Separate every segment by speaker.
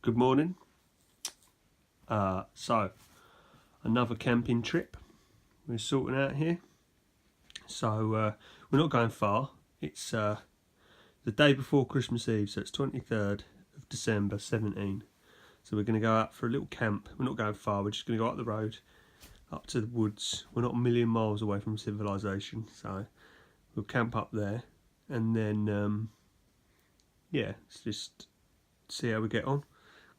Speaker 1: Good morning. So another camping trip we're sorting out here. So we're not going far. It's the day before Christmas Eve, so it's 23rd of December 17. So we're going to go out for a little camp. We're not going far, we're just going to go up the road, up to the woods. We're not a million miles away from civilization, so we'll camp up there, and then yeah, let's just see how we get on.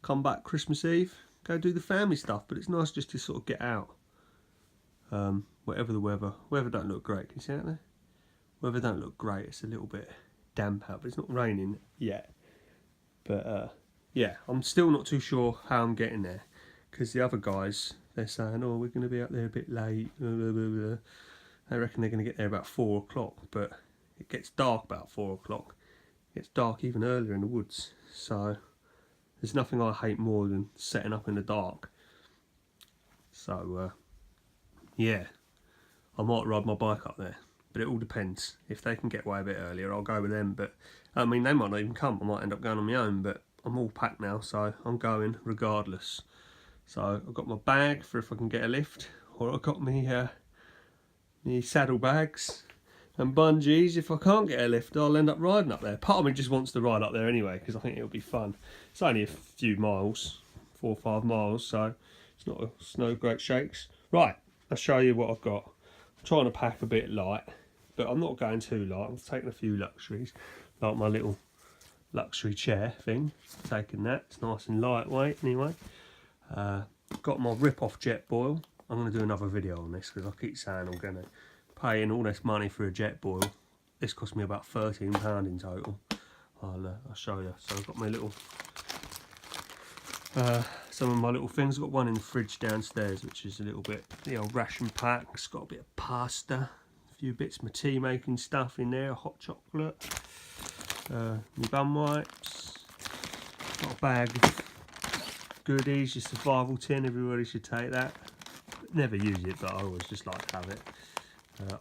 Speaker 1: Come back Christmas Eve, go do the family stuff, but it's nice just to sort of get out. Whatever the weather don't look great. Can you see that there? Weather don't look great. It's a little bit damp out, but it's not raining yet. But yeah, I'm still not too sure how I'm getting there, because the other guys, they're saying, oh, we're going to be up there a bit late, blah, blah, blah, blah. They reckon they're going to get there about 4 o'clock, but it gets dark about 4 o'clock. It gets dark even earlier in the woods, so there's nothing I hate more than setting up in the dark. So yeah, I might ride my bike up there, but it all depends. If they can get away a bit earlier, I'll go with them, but I mean, they might not even come. I might end up going on my own, but I'm all packed now, so I'm going regardless. So I've got my bag for if I can get a lift, or I've got me saddlebags and bungees. If I can't get a lift, I'll end up riding up there. Part of me just wants to ride up there anyway, because I think it'll be fun. It's only a few miles, 4 or 5 miles, so it's no great shakes. Right, I'll show you what I've got. I'm trying to pack a bit light, but I'm not going too light. I'm taking a few luxuries, like my little luxury chair thing. Taking that, it's nice and lightweight anyway. Got my rip-off jet boil. I'm going to do another video on this, because I keep saying I'm going to pay in all this money for a jet boil. This cost me about £13 in total. I'll show you. So I've got my little some of my little things. I've got one in the fridge downstairs, which is a little bit the old ration pack. It's got a bit of pasta, a few bits of my tea making stuff in there, hot chocolate, my bum wipes. Got a bag of goodies, your survival tin. Everybody should take that. Never use it, but I always just like to have it.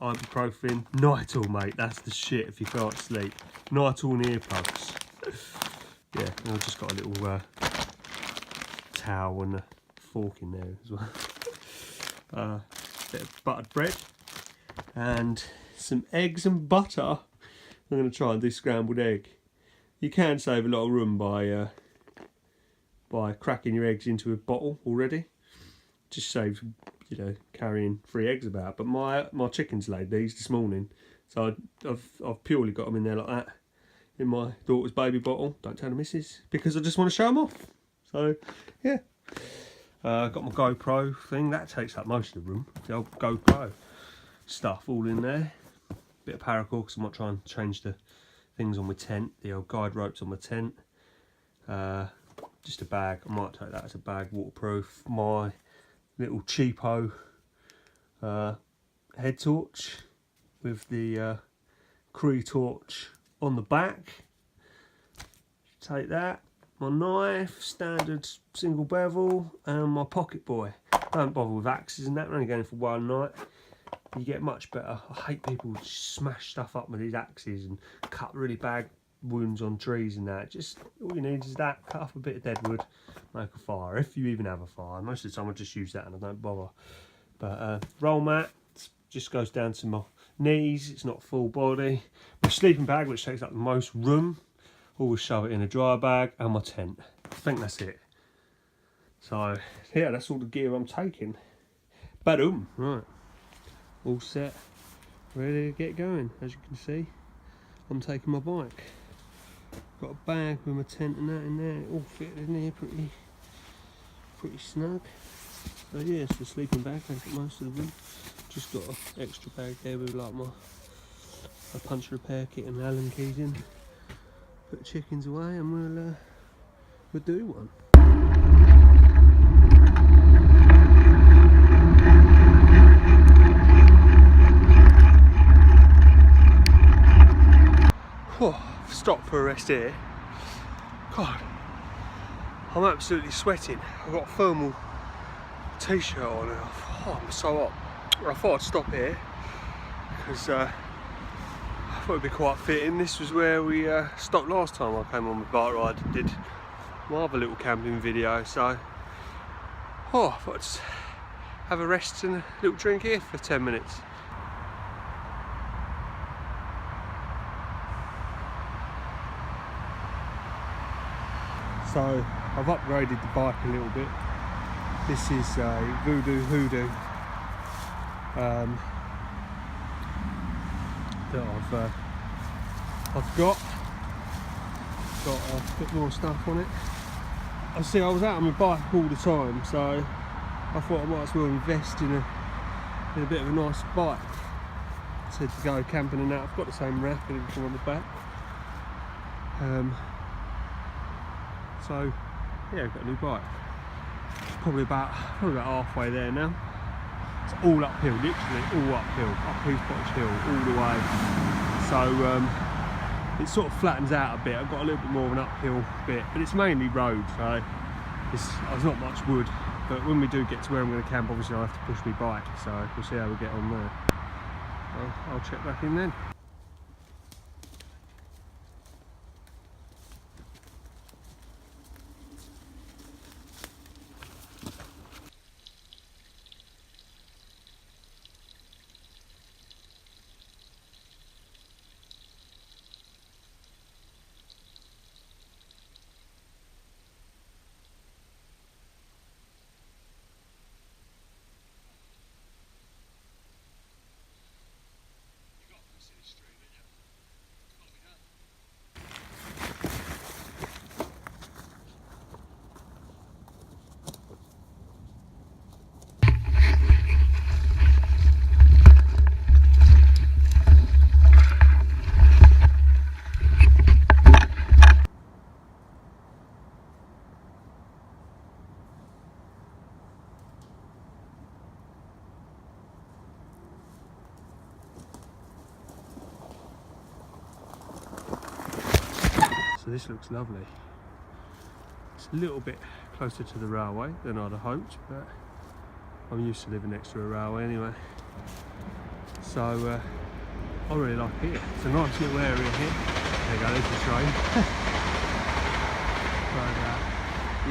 Speaker 1: Ibuprofen, Nytol, mate, that's the shit if you can't sleep. Nytol and earplugs. Yeah, and I've just got a little towel and a fork in there as well. Bit of buttered bread and some eggs and butter. I'm going to try and do scrambled egg. You can save a lot of room by cracking your eggs into a bottle already. Just saves, you know, carrying 3 eggs about. But my chickens laid these this morning, so I've purely got them in there like that, in my daughter's baby bottle. Don't tell the missus, because I just want to show them off. So yeah, got my GoPro thing. That takes up most of the room. The old GoPro stuff all in there. Bit of paracord, because I might try and change the things on my tent. The old guide ropes on my tent. Just a bag. I might take that as a bag, waterproof. My little cheapo head torch with the Cree torch on the back. Take that. My knife, standard single bevel, and my pocket boy. Don't bother with axes and that. We're only going for one night. You get much better. I hate people who smash stuff up with these axes and cut really bad wounds on trees and that. Just all you need is that. Cut off a bit of dead wood, make a fire, if you even have a fire. Most of the time I just use that and I don't bother. But roll mat just goes down to my knees. It's not full body. My sleeping bag, which takes up the most room, always shove it in a dry bag, and my tent. I think that's it. So yeah, that's all the gear I'm taking. Ba-doom. Right, all set, ready to get going. As you can see, I'm taking my bike. Got a bag with my tent and that in there. It all fit in there pretty snug. So yeah, it's the sleeping bag. Takes up most of the room. Just got an extra bag there with like a punch repair kit and Allen keys in. Put the chickens away and we'll do one. Stop for a rest here. God, I'm absolutely sweating. I've got a thermal t-shirt on and I'm so hot. I thought I'd stop here because I thought it'd be quite fitting. This was where we stopped last time I came on my bike ride. Did my other little camping video, so I thought I'd just have a rest and a little drink here for 10 minutes. So I've upgraded the bike a little bit. This is a Voodoo Hoodoo that I've got a bit more stuff on it. I see I was out on my bike all the time, so I thought I might as well invest in a bit of a nice bike to go camping and that. I've got the same wrap and everything on the back. So yeah, I've got a new bike. Probably about halfway there now. It's all uphill, literally all uphill, up Pottage Hill all the way. So it sort of flattens out a bit. I've got a little bit more of an uphill bit, but it's mainly road, so there's not much wood. But when we do get to where I'm going to camp, obviously I'll have to push my bike, so we'll see how we get on there. I'll check back in then. So this looks lovely. It's a little bit closer to the railway than I'd have hoped, but I'm used to living next to a railway anyway. So I really like it here. It's a nice little area here. There you go, there's the train. But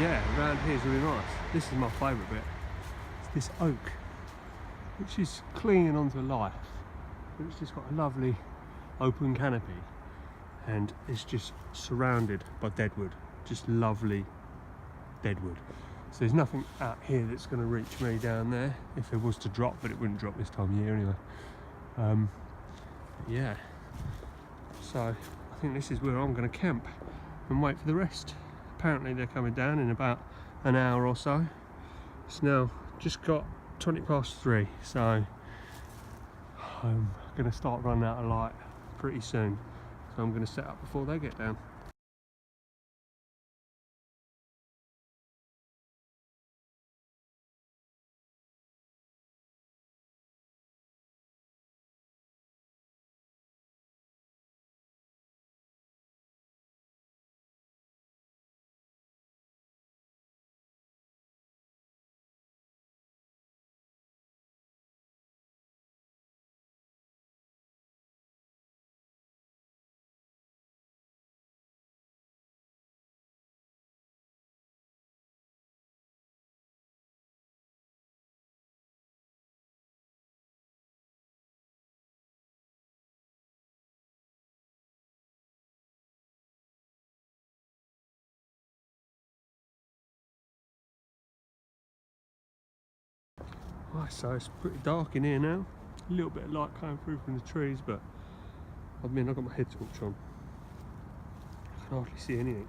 Speaker 1: yeah, around here is really nice. This is my favourite bit. It's this oak, which is clinging onto life. It's just got a lovely open canopy. And it's just surrounded by deadwood, just lovely deadwood. So there's nothing out here that's going to reach me down there if it was to drop, but it wouldn't drop this time of year anyway. Yeah, so I think this is where I'm going to camp and wait for the rest. Apparently they're coming down in about an hour or so. It's now just got 3:20, so I'm going to start running out of light pretty soon. So I'm going to set up before they get down. Right, so it's pretty dark in here now. A little bit of light coming through from the trees, but I mean, I've got my head torch on. I can hardly see anything.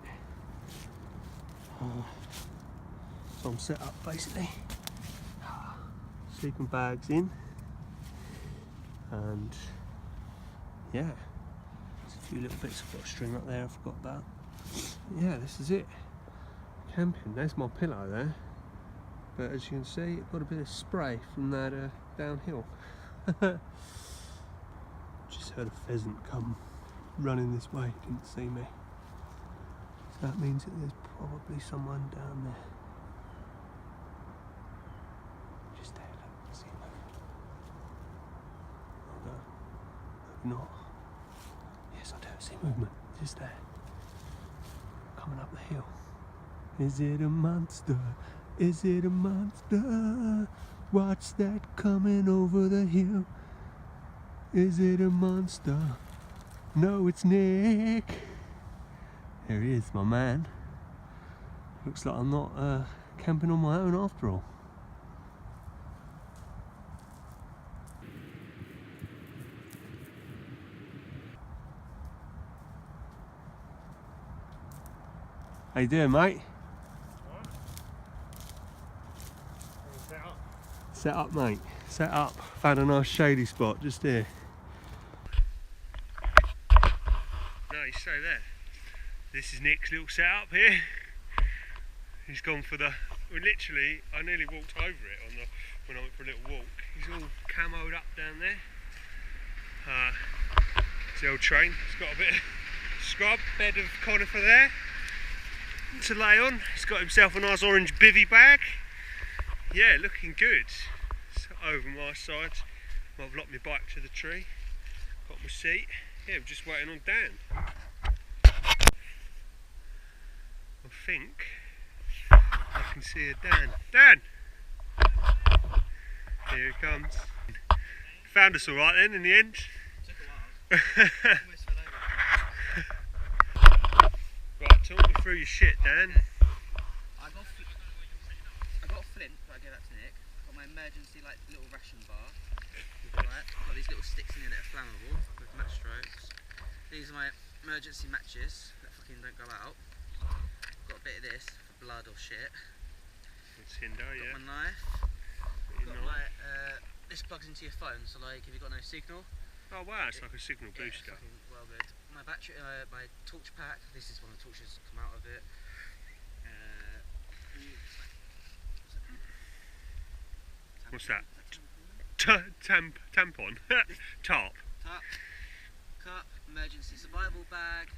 Speaker 1: So I'm set up basically. Sleeping bags in, and yeah, there's a few little bits I've got to string up there I forgot about. Yeah, this is it. Camping. There's my pillow there. But as you can see, I've got a bit of spray from that downhill. Just heard a pheasant come running this way, didn't see me. So that means that there's probably someone down there. Just there, look, see him over. Oh no, maybe not. Yes, I do see movement, just there. Coming up the hill. Is it a monster? Is it a monster? What's that coming over the hill? Is it a monster? No, it's Nick. There he is, my man. Looks like I'm not camping on my own after all. How you doing, mate? Set up, mate. Set up. Found a nice shady spot just here. No, you stay there. This is Nick's little setup here. He's gone for the. Well, literally, I nearly walked over it when I went for a little walk. He's all camoed up down there. It's the old train. It's got a bit of scrub, bed of conifer there to lay on. He's got himself a nice orange bivvy bag. Yeah, looking good. It's over my side. I've locked my bike to the tree. Got my seat. Yeah, I'm just waiting on Dan. I think I can see a Dan. Dan! Here he comes. Found us alright then in the end.
Speaker 2: Took a while. Almost fell over.
Speaker 1: Right, talk me through your shit, Dan.
Speaker 2: Okay. I got a flint, but I gave that to Nick. Got my emergency little ration bar. Right, got these little sticks in it that are flammable with match strokes. These are my emergency matches that fucking don't go out. Got a bit of this for blood or shit.
Speaker 1: It's Hindo, yeah.
Speaker 2: Got my knife. Got my this plugs into your phone, so like if you've got no signal.
Speaker 1: Oh wow, it's like a signal
Speaker 2: Yeah,
Speaker 1: booster.
Speaker 2: well good. My battery, my torch pack. This is one of the torches that come out of it.
Speaker 1: What's that? Tampon? Tarp?
Speaker 2: Tarp, cup, emergency survival bag.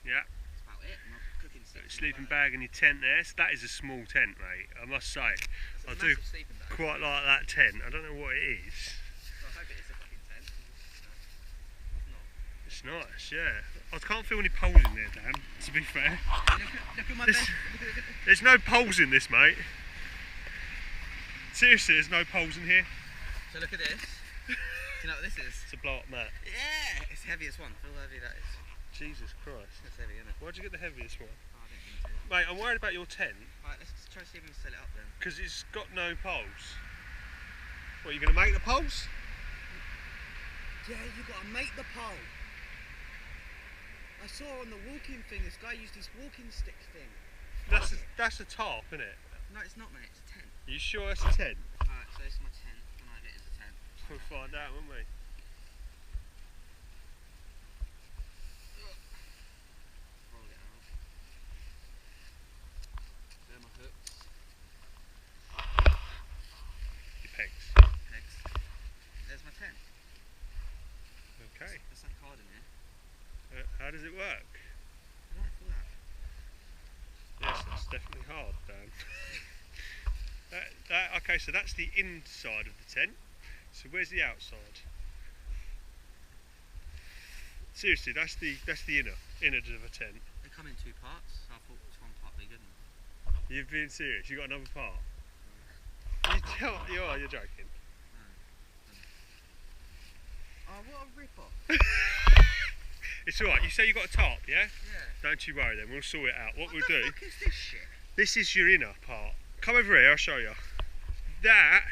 Speaker 1: Yeah.
Speaker 2: That's about it. My cooking stick.
Speaker 1: Sleeping bag in your tent there. So that is a small tent, mate. I must say. I do quite like that tent. I don't know what it is.
Speaker 2: Well, I hope it is a fucking tent.
Speaker 1: It's nice, yeah. I can't feel any poles in there, Dan, to be fair.
Speaker 2: Look at my bed.
Speaker 1: There's no poles in this, mate. Seriously, there's no poles in here.
Speaker 2: So look at this. Do you know what this is?
Speaker 1: It's a blow up mat.
Speaker 2: Yeah! It's the heaviest one. Feel how heavy that is.
Speaker 1: Jesus Christ.
Speaker 2: That's heavy, isn't it?
Speaker 1: Why'd you get the heaviest one?
Speaker 2: Oh, I didn't think so.
Speaker 1: Mate, I'm worried about your tent.
Speaker 2: Alright, let's try to see if we can set it up then.
Speaker 1: Because it's got no poles. What, you going to make the poles?
Speaker 2: Yeah, you got to make the pole. I saw on the walking thing, this guy used his walking stick thing.
Speaker 1: That's a tarp, isn't it?
Speaker 2: No, it's not, mate. It's a tent.
Speaker 1: Are you sure it's a tent?
Speaker 2: Alright, so this is my tent. When I get it is a tent.
Speaker 1: We'll find out, won't we?
Speaker 2: Roll it out. There are my hooks.
Speaker 1: Your pegs.
Speaker 2: Pegs. There's my tent.
Speaker 1: Okay.
Speaker 2: There's that card in here.
Speaker 1: How does it work?
Speaker 2: I don't know, feel that.
Speaker 1: Yes, that's definitely hard, Dan. Okay, so that's the inside of the tent. So where's the outside? Seriously, that's the innards of a tent.
Speaker 2: They come in two parts, so I thought it's one part bigger than.
Speaker 1: You've been serious? You got another part? You're joking.
Speaker 2: Oh, what a rip-off.
Speaker 1: It's alright, you say you got a tarp, yeah?
Speaker 2: Yeah.
Speaker 1: Don't you worry then, we'll sort it out. What we'll
Speaker 2: the
Speaker 1: do,
Speaker 2: fuck is this shit?
Speaker 1: this is your inner part. Come over here, I'll show you. That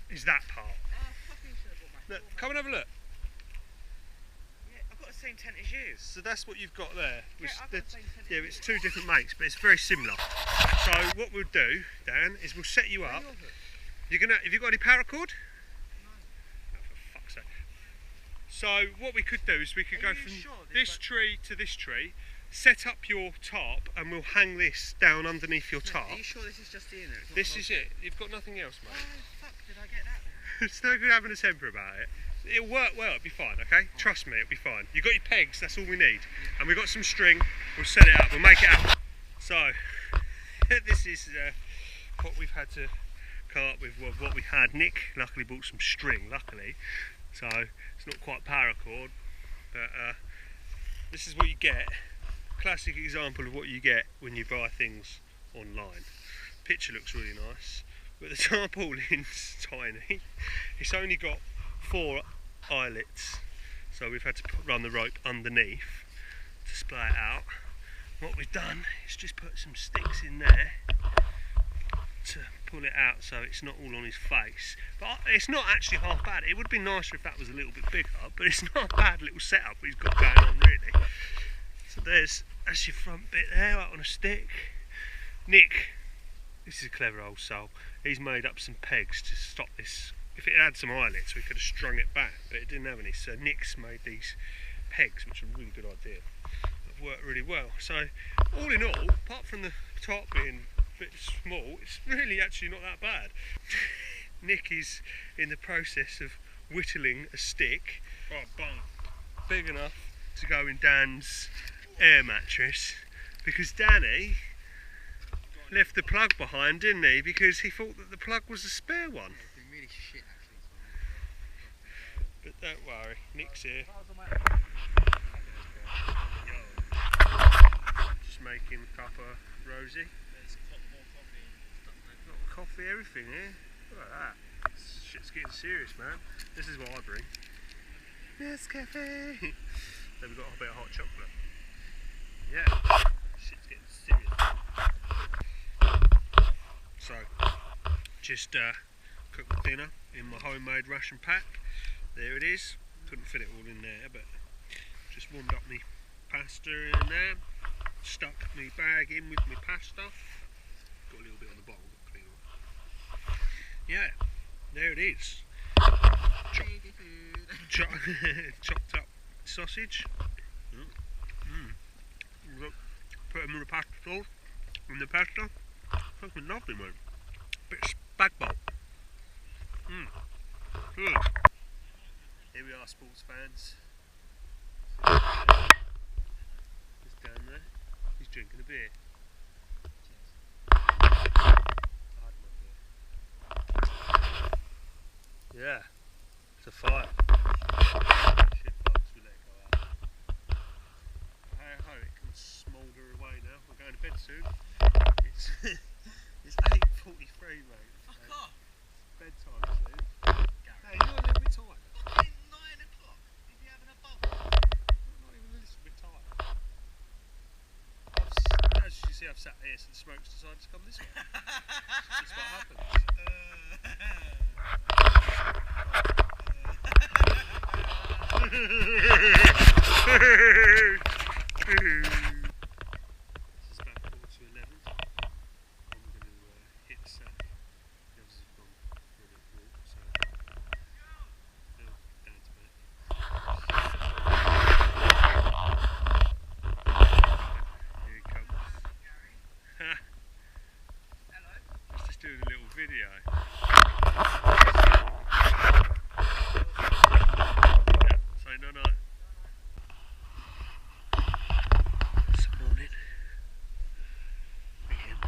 Speaker 1: is that part.
Speaker 2: Oh, I fucking should have bought my
Speaker 1: Look, come and have a look.
Speaker 2: Yeah, I've got the same tent as you.
Speaker 1: So that's what you've got there.
Speaker 2: Yeah, I've got the same tent
Speaker 1: Yeah,
Speaker 2: as
Speaker 1: it's
Speaker 2: you.
Speaker 1: two different makes, but it's very similar. So what we'll do, Dan, is we'll set you up. Have you got any paracord?
Speaker 2: No.
Speaker 1: Oh, for fuck's sake. So what we could do is we could go from this tree to this tree, set up your tarp, and we'll hang this down underneath your tarp.
Speaker 2: Are you sure this is just the inner?
Speaker 1: This is it. You've got nothing else, mate.
Speaker 2: Why the fuck did I get that then?
Speaker 1: It's no good having a temper about it. It'll work well, it'll be fine, okay? Trust me, it'll be fine. You've got your pegs, that's all we need. And we've got some string, we'll set it up, we'll make it happen. So, this is what we've had to come up with, what we had. Nick luckily bought some string, luckily. So, it's not quite paracord, but this is what you get classic example of what you get when you buy things online. Picture looks really nice, but the tarpaulin's tiny. It's only got 4 eyelets, so we've had to run the rope underneath to splay it out. What we've done is just put some sticks in there to pull it out so it's not all on his face. But it's not actually half bad. It would be nicer if that was a little bit bigger, but it's not a bad little setup he's got going on really. So that's your front bit there, out on a stick. Nick, this is a clever old soul, he's made up some pegs to stop this. If it had some eyelets we could have strung it back, but it didn't have any, so Nick's made these pegs, which are a really good idea. They've worked really well. So all in all, apart from the top being a bit small, it's really actually not that bad. Nick is in the process of whittling a stick big enough to go in Dan's air mattress, because Danny left the plug behind, didn't he? Because he thought that the plug was a spare one.
Speaker 2: Yeah, it's been really shit actually.
Speaker 1: But don't worry, Nick's here. Just making a cup of rosy.
Speaker 2: There's more coffee and stuff like
Speaker 1: Coffee, everything here. Look at that. Shit's getting serious, man. This is what I bring. Yes, cafe. Then we've got a bit of hot chocolate. Yeah, shit's getting serious. So, just cooked my dinner in my homemade ration pack. There it is. Couldn't fit it all in there, but just warmed up my pasta in there. Stuck my bag in with my pasta. Got a little bit on the bottom, got clean off. Yeah, there it is. Chopped up sausage. Look, put them in the pasta sauce. And the pasta, fucking lovely, mate. Bit of spag bol. Good. Here we are, sports fans. He's down there. He's drinking a beer. Yeah, it's a fire. Shit bugs, we let it go out. Hey ho, it can smoulder away now. We're going to bed soon. It's 8:43, mate.
Speaker 2: Fuck off!
Speaker 1: Bedtime soon. Hey, you're a little bit tired.
Speaker 2: Fucking 9 o'clock. If you're having a bubble.
Speaker 1: I'm not even a little bit tired. As you see, I've sat here so the smoke's decided to come this way. That's what happens. It's about 11:15. I'm going to hit the sack. The others have gone for a little walk, so Dan's back. Here he comes.
Speaker 2: Hello.
Speaker 1: I was just doing a little video. Say no night. This morning. Again.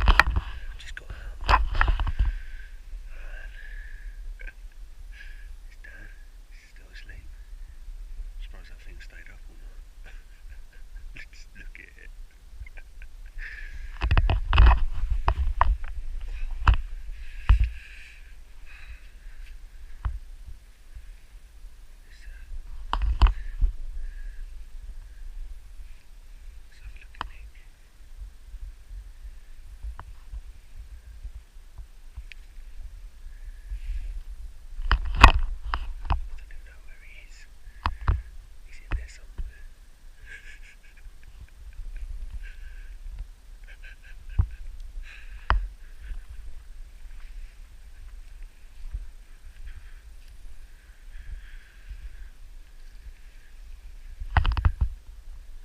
Speaker 1: Just got out. It's Dan. He's still asleep. I suppose that thing stayed up all night. Let's look at it. Let's have a look at Nick. I don't even know where he is. He's in there somewhere.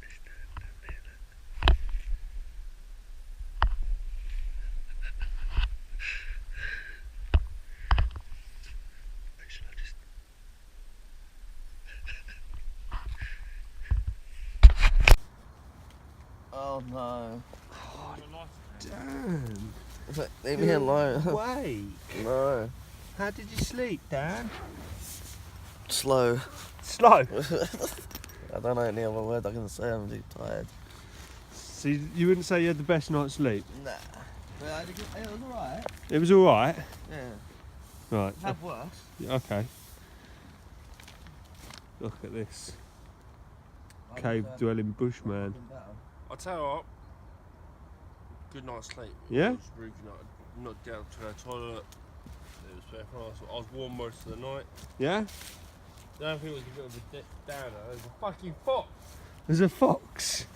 Speaker 1: There's Dan down there, look. Shall I just...
Speaker 3: Oh no.
Speaker 1: Dan,
Speaker 3: Leave me alone.
Speaker 1: awake.
Speaker 3: No.
Speaker 1: How did you sleep, Dan?
Speaker 3: Slow.
Speaker 1: Slow.
Speaker 3: I don't know any other word I can say, I'm too tired.
Speaker 1: So you wouldn't say you had the best night's sleep?
Speaker 3: Nah. But it was alright.
Speaker 1: It was alright?
Speaker 3: Yeah.
Speaker 1: Right.
Speaker 3: I've had worse.
Speaker 1: Yeah, okay. Look at this. Cave dwelling bushman.
Speaker 4: I'll tell you what, good night's sleep.
Speaker 1: Yeah?
Speaker 4: It was really good. Not down to the toilet. It was very nice. I was warm most of the night.
Speaker 1: Yeah?
Speaker 4: The only thing was a bit of a dip downer. There's a fucking fox.
Speaker 1: There's a fox.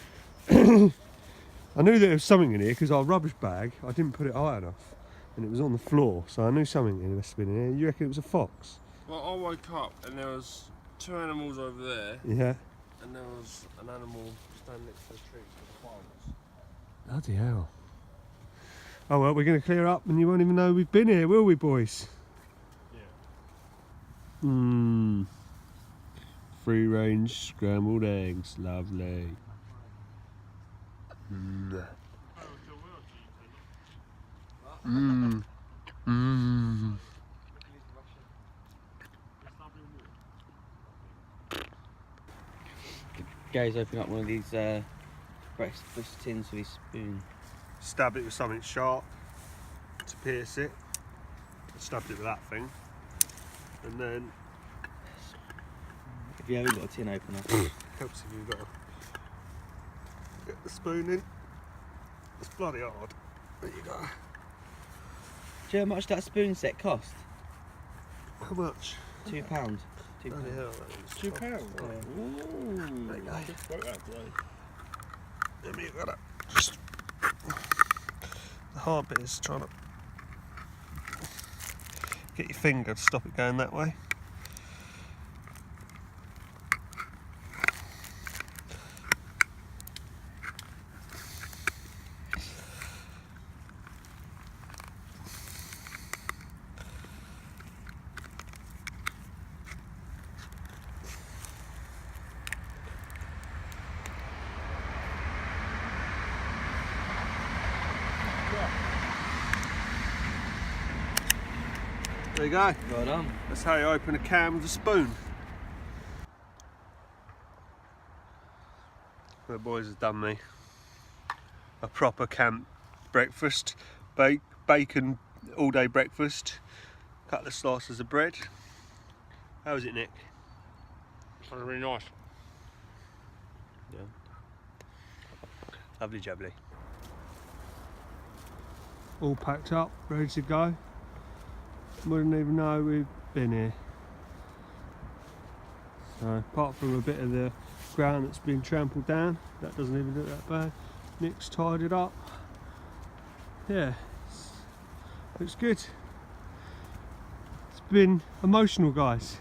Speaker 1: I knew there was something in here because our rubbish bag, I didn't put it high enough. And it was on the floor, so I knew something must have been in here. You reckon it was a fox?
Speaker 4: Well, I woke up and there was 2 animals over there.
Speaker 1: Yeah.
Speaker 4: And there was an animal standing next to the tree with the flowers.
Speaker 1: Bloody hell. Oh well, we're going to clear up and you won't even know we've been here, will we, boys?
Speaker 4: Yeah.
Speaker 1: Mmm. Free range scrambled eggs, lovely. Mmm. Mmm. Mmm.
Speaker 2: Gary's opening up one of these breakfast tins with his spoon.
Speaker 1: Stab it with something sharp to pierce it. I stabbed it with that thing. And then
Speaker 2: If you haven't got a tin opener.
Speaker 1: helps if you've got to get the spoon in. It's bloody hard. There you go.
Speaker 2: Do you know how much that spoon set cost?
Speaker 1: How much?
Speaker 2: £2. £2.
Speaker 1: Bloody hell, that is
Speaker 4: £2.
Speaker 1: tough.
Speaker 2: Ooh.
Speaker 1: There you go.
Speaker 4: Just broke that today.
Speaker 1: Then you gotta just. The hard bit is trying to get your finger to stop it going that way. There you go.
Speaker 2: Well done.
Speaker 1: That's how you open a can with a spoon. The boys have done me a proper camp breakfast. Bacon all day breakfast. Couple of slices of bread. How was it, Nick?
Speaker 4: It's really nice.
Speaker 1: Yeah. Lovely jubbly. All packed up, ready to go. Wouldn't even know we've been here. So apart from a bit of the ground that's been trampled down, that doesn't even look that bad. Nick's tied it up. Yeah, looks good. It's been emotional, guys.